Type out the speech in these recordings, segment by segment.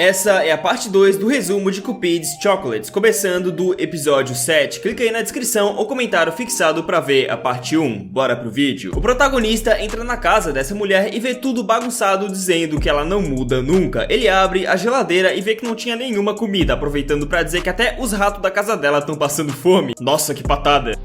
Essa é a parte 2 do resumo de Cupid's Chocolates, começando do episódio 7. Clica aí na descrição ou comentário fixado pra ver a parte 1. Bora pro vídeo. O protagonista entra na casa dessa mulher e vê tudo bagunçado, dizendo que ela não muda nunca. Ele abre a geladeira e vê que não tinha nenhuma comida, aproveitando pra dizer que até os ratos da casa dela estão passando fome. Nossa, que patada.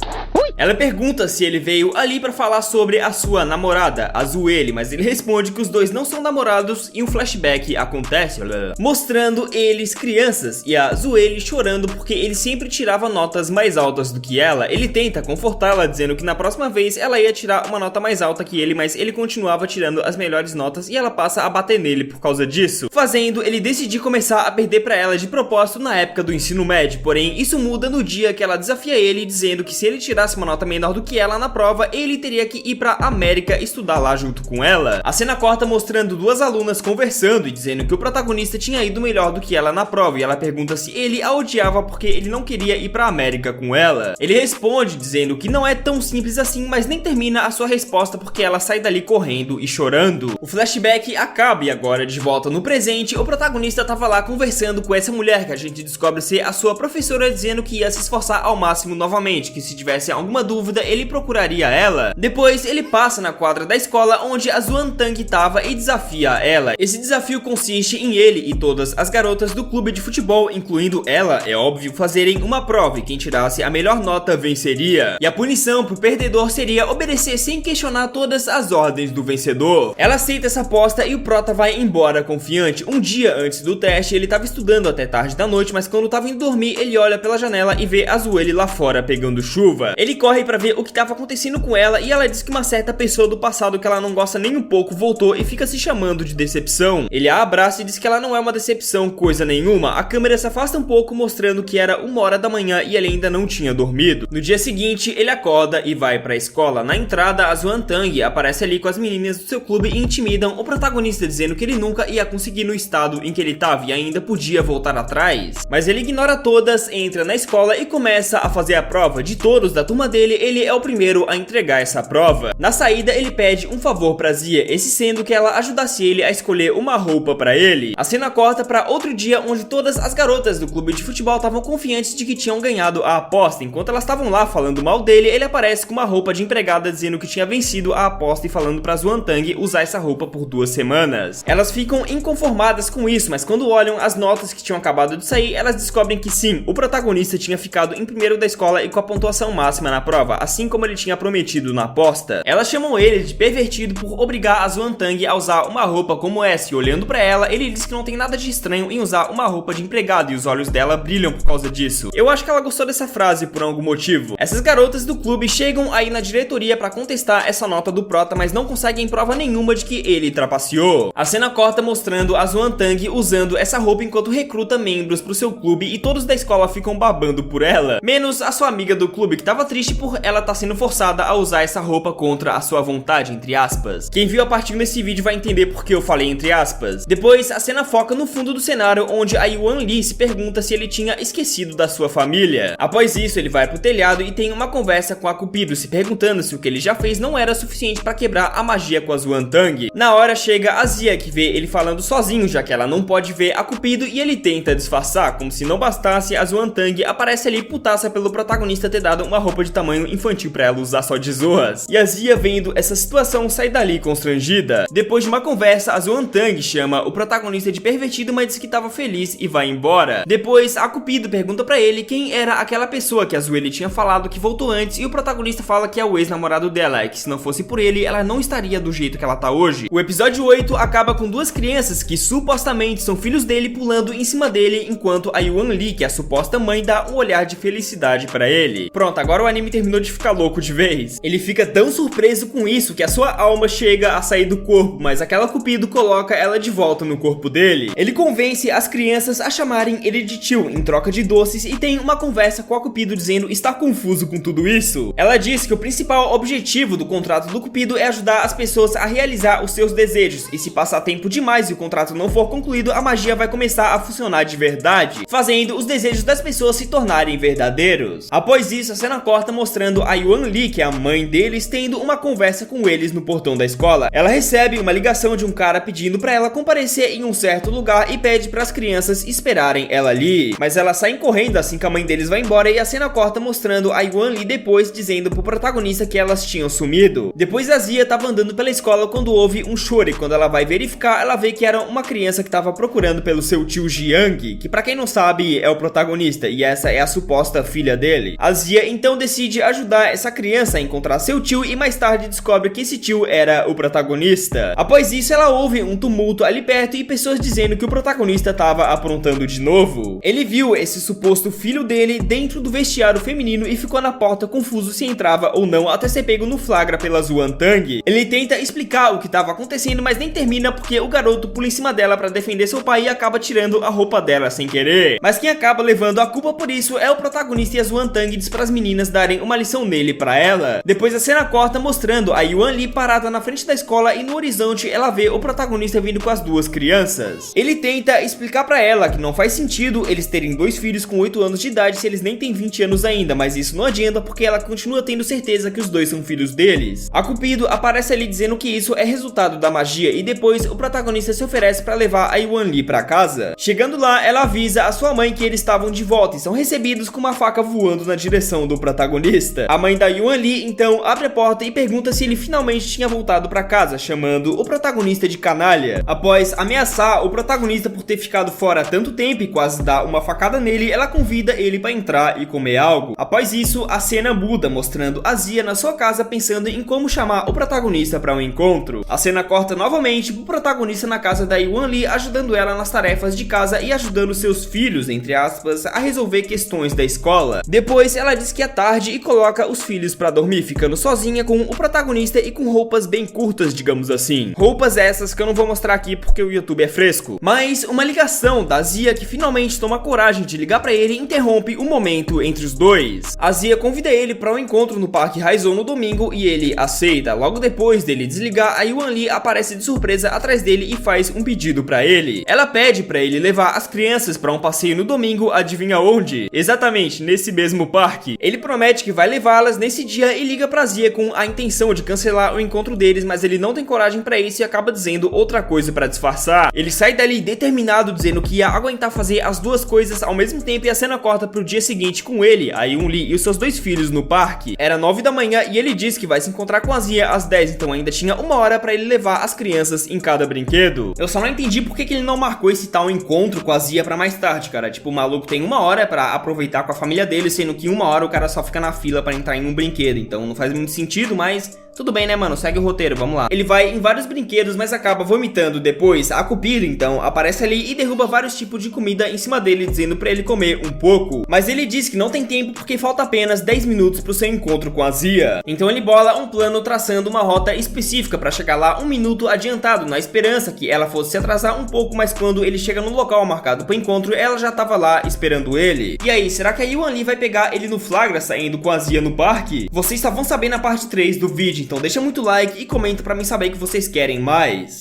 Ela pergunta se ele veio ali pra falar sobre a sua namorada, a Zuele, mas ele responde que os dois não são namorados e um flashback acontece, mostrando eles crianças e a Zuele chorando porque ele sempre tirava notas mais altas do que ela. Ele tenta confortá-la dizendo que na próxima vez ela ia tirar uma nota mais alta que ele, mas ele continuava tirando as melhores notas e ela passa a bater nele por causa disso, fazendo ele decidir começar a perder pra ela de propósito na época do ensino médio. Porém, isso muda no dia que ela desafia ele, dizendo que se ele tirasse uma nota menor do que ela na prova, ele teria que ir pra América estudar lá junto com ela. A cena corta mostrando duas alunas conversando e dizendo que o protagonista tinha ido melhor do que ela na prova, e ela pergunta se ele a odiava porque ele não queria ir pra América com ela. Ele responde dizendo que não é tão simples assim, mas nem termina a sua resposta porque ela sai dali correndo e chorando. O flashback acaba e agora, de volta no presente, o protagonista tava lá conversando com essa mulher que a gente descobre ser a sua professora, dizendo que ia se esforçar ao máximo novamente, que se tivesse alguma dúvida ele procuraria ela. Depois ele passa na quadra da escola onde a Zuantang tava e desafia ela. Esse desafio consiste em ele e todas as garotas do clube de futebol, incluindo ela, é óbvio, fazerem uma prova e quem tirasse a melhor nota venceria. E a punição pro perdedor seria obedecer sem questionar todas as ordens do vencedor. Ela aceita essa aposta e o prota vai embora confiante. Um dia antes do teste ele tava estudando até tarde da noite, mas quando tava indo dormir ele olha pela janela e vê a Zuele lá fora pegando chuva. Ele corre pra ver o que tava acontecendo com ela e ela diz que uma certa pessoa do passado que ela não gosta nem um pouco voltou e fica se chamando de decepção. Ele a abraça e diz que ela não é uma decepção coisa nenhuma. A câmera se afasta um pouco mostrando que era 1h da manhã e ele ainda não tinha dormido. No dia seguinte ele acorda e vai pra escola. Na entrada a Zuantang aparece ali com as meninas do seu clube e intimidam o protagonista, dizendo que ele nunca ia conseguir no estado em que ele tava e ainda podia voltar atrás. Mas ele ignora todas, entra na escola e começa a fazer a prova. De todos da turma dele, ele é o primeiro a entregar essa prova. Na saída ele pede um favor pra Zia, esse sendo que ela ajudasse ele a escolher uma roupa pra ele. A cena corta pra outro dia onde todas as garotas do clube de futebol estavam confiantes de que tinham ganhado a aposta. Enquanto elas estavam lá falando mal dele, ele aparece com uma roupa de empregada dizendo que tinha vencido a aposta e falando pra Zuantang usar essa roupa por 2 semanas. Elas ficam inconformadas com isso, mas quando olham as notas que tinham acabado de sair, elas descobrem que sim, o protagonista tinha ficado em primeiro da escola e com a pontuação máxima na prova, assim como ele tinha prometido na aposta. Elas chamam ele de pervertido por obrigar a Zuantang a usar uma roupa como essa, e olhando pra ela, ele diz que não tem nada de estranho em usar uma roupa de empregado e os olhos dela brilham por causa disso. Eu acho que ela gostou dessa frase por algum motivo. Essas garotas do clube chegam aí na diretoria pra contestar essa nota do prota, mas não conseguem prova nenhuma de que ele trapaceou. A cena corta mostrando a Zuantang usando essa roupa enquanto recruta membros pro seu clube e todos da escola ficam babando por ela, menos a sua amiga do clube que tava triste por ela tá sendo forçada a usar essa roupa contra a sua vontade, entre aspas. Quem viu a partir desse vídeo vai entender porque eu falei entre aspas. Depois a cena foca no fundo do cenário onde a Yuan Li se pergunta se ele tinha esquecido da sua família. Após isso ele vai pro telhado e tem uma conversa com a Cupido, se perguntando se o que ele já fez não era suficiente pra quebrar a magia com a Zuantang. Na hora chega a Zia, que vê ele falando sozinho, já que ela não pode ver a Cupido, e ele tenta disfarçar. Como se não bastasse, a Zuantang aparece ali putaça pelo protagonista ter dado uma roupa de tamanho infantil pra ela usar só de zoas. E a Zia, vendo essa situação, sai dali constrangida. Depois de uma conversa, a Zuantang chama o protagonista de pervertido, mas diz que tava feliz e vai embora. Depois a Cupido pergunta pra ele quem era aquela pessoa que a Zuele tinha falado que voltou antes, e o protagonista fala que é o ex-namorado dela, e que se não fosse por ele, ela não estaria do jeito que ela tá hoje. O episódio 8 acaba com duas crianças que supostamente são filhos dele pulando em cima dele, enquanto a Yuan Li, que é a suposta mãe, dá um olhar de felicidade pra ele. Pronto, agora o anime terminou de ficar louco de vez. Ele fica tão surpreso com isso que a sua alma chega a sair do corpo, mas aquela Cupido coloca ela de volta no corpo dele. Ele convence as crianças a chamarem ele de tio em troca de doces e tem uma conversa com a Cupido dizendo estar confuso com tudo isso. Ela diz que o principal objetivo do contrato do Cupido é ajudar as pessoas a realizar os seus desejos, e se passar tempo demais e o contrato não for concluído, a magia vai começar a funcionar de verdade, fazendo os desejos das pessoas se tornarem verdadeiros. Após isso, a cena corta mostrando a Yuan Li, que é a mãe deles, tendo uma conversa com eles no portão da escola. Ela recebe uma ligação de um cara pedindo pra ela comparecer em um certo lugar e pede pras crianças esperarem ela ali. Mas elas saem correndo assim que a mãe deles vai embora e a cena corta mostrando a Yuan Li depois dizendo pro protagonista que elas tinham sumido. Depois a Zia tava andando pela escola quando houve um choro e quando ela vai verificar, ela vê que era uma criança que tava procurando pelo seu tio Jiang, que pra quem não sabe é o protagonista e essa é a suposta filha dele. A Zia então decide ajudar essa criança a encontrar seu tio e mais tarde descobre que esse tio era o protagonista. Após isso, ela ouve um tumulto ali perto e pessoas dizendo que o protagonista tava aprontando de novo. Ele viu esse suposto filho dele dentro do vestiário feminino e ficou na porta confuso se entrava ou não até ser pego no flagra pela Zuan Tang. Ele tenta explicar o que estava acontecendo, mas nem termina porque o garoto pula em cima dela para defender seu pai e acaba tirando a roupa dela sem querer. Mas quem acaba levando a culpa por isso é o protagonista e a Zuan Tang diz para as meninas darem uma lição nele para ela. Depois a cena corta mostrando a Yuan Li parada na frente da escola e no horizonte ela vê o protagonista vindo com as duas crianças. Ele tenta explicar para ela que não faz sentido eles terem dois filhos com 8 anos de idade se eles nem têm 20 anos ainda, mas isso não adianta porque ela continua tendo certeza que os dois são filhos deles. A Cupido aparece ali dizendo que isso é resultado da magia e depois o protagonista se oferece para levar a Yuan Li para casa. Chegando lá, ela avisa a sua mãe que eles estavam de volta e são recebidos com uma faca voando na direção do protagonista. A mãe da Yuan Li então abre a porta e pergunta se ele finalmente tinha voltado para casa, chamando o protagonista de canalha. Após ameaçar o protagonista por ter ficado fora há tanto tempo e quase dar uma facada nele, ela convida ele para entrar e comer algo. Após isso, a cena muda, mostrando a Zia na sua casa pensando em como chamar o protagonista para um encontro. A cena corta novamente pro protagonista na casa da Yuan Li, ajudando ela nas tarefas de casa e ajudando seus filhos, entre aspas, a resolver questões da escola. Depois, ela diz que é tarde e coloca os filhos para dormir, ficando sozinha com o protagonista e com roupas bem curtas, digamos assim. Roupas essas que eu não vou mostrar aqui porque o YouTube é fresco. Mas uma ligação da Zia que finalmente toma coragem de ligar para ele interrompe o momento entre os dois. A Zia convida ele para um encontro no Parque Raizou no domingo e ele aceita. Logo depois dele desligar, a Yuan Li aparece de surpresa atrás dele e faz um pedido para ele. Ela pede para ele levar as crianças para um passeio no domingo, adivinha onde? Exatamente, nesse mesmo parque. Ele promete que vai levá-las nesse dia e liga pra Zia com a intenção de cancelar o encontro deles, mas ele não tem coragem para isso e acaba dizendo outra coisa para disfarçar. Ele sai dali determinado dizendo que ia aguentar fazer as duas coisas ao mesmo tempo e a cena corta pro dia seguinte com ele, a Yuan Li e os seus dois filhos no parque. Era 9 da manhã e ele diz que vai se encontrar com a Zia às 10, então ainda tinha 1 hora para ele levar as crianças em cada brinquedo. Eu só não entendi por que ele não marcou esse tal encontro com a Zia pra mais tarde, cara. Tipo, o maluco tem 1 hora para aproveitar com a família dele, sendo que 1 hora o cara só fica na fila para entrar em um brinquedo, então não faz muito sentido, mas tudo bem, né, mano? Segue o roteiro, vamos lá. Ele vai em vários brinquedos, mas acaba vomitando depois. A Cupido, então, aparece ali e derruba vários tipos de comida em cima dele, dizendo pra ele comer um pouco. Mas ele diz que não tem tempo porque falta apenas 10 minutos pro seu encontro com a Zia. Então ele bola um plano traçando uma rota específica pra chegar lá 1 minuto adiantado, na esperança que ela fosse se atrasar um pouco, mas quando ele chega no local marcado pro encontro, ela já tava lá esperando ele. E aí, será que a Yuan Li vai pegar ele no flagra saindo com a Zia no parque? Vocês só vão saber na parte 3 do vídeo. Então deixa muito like e comenta pra mim saber que vocês querem mais.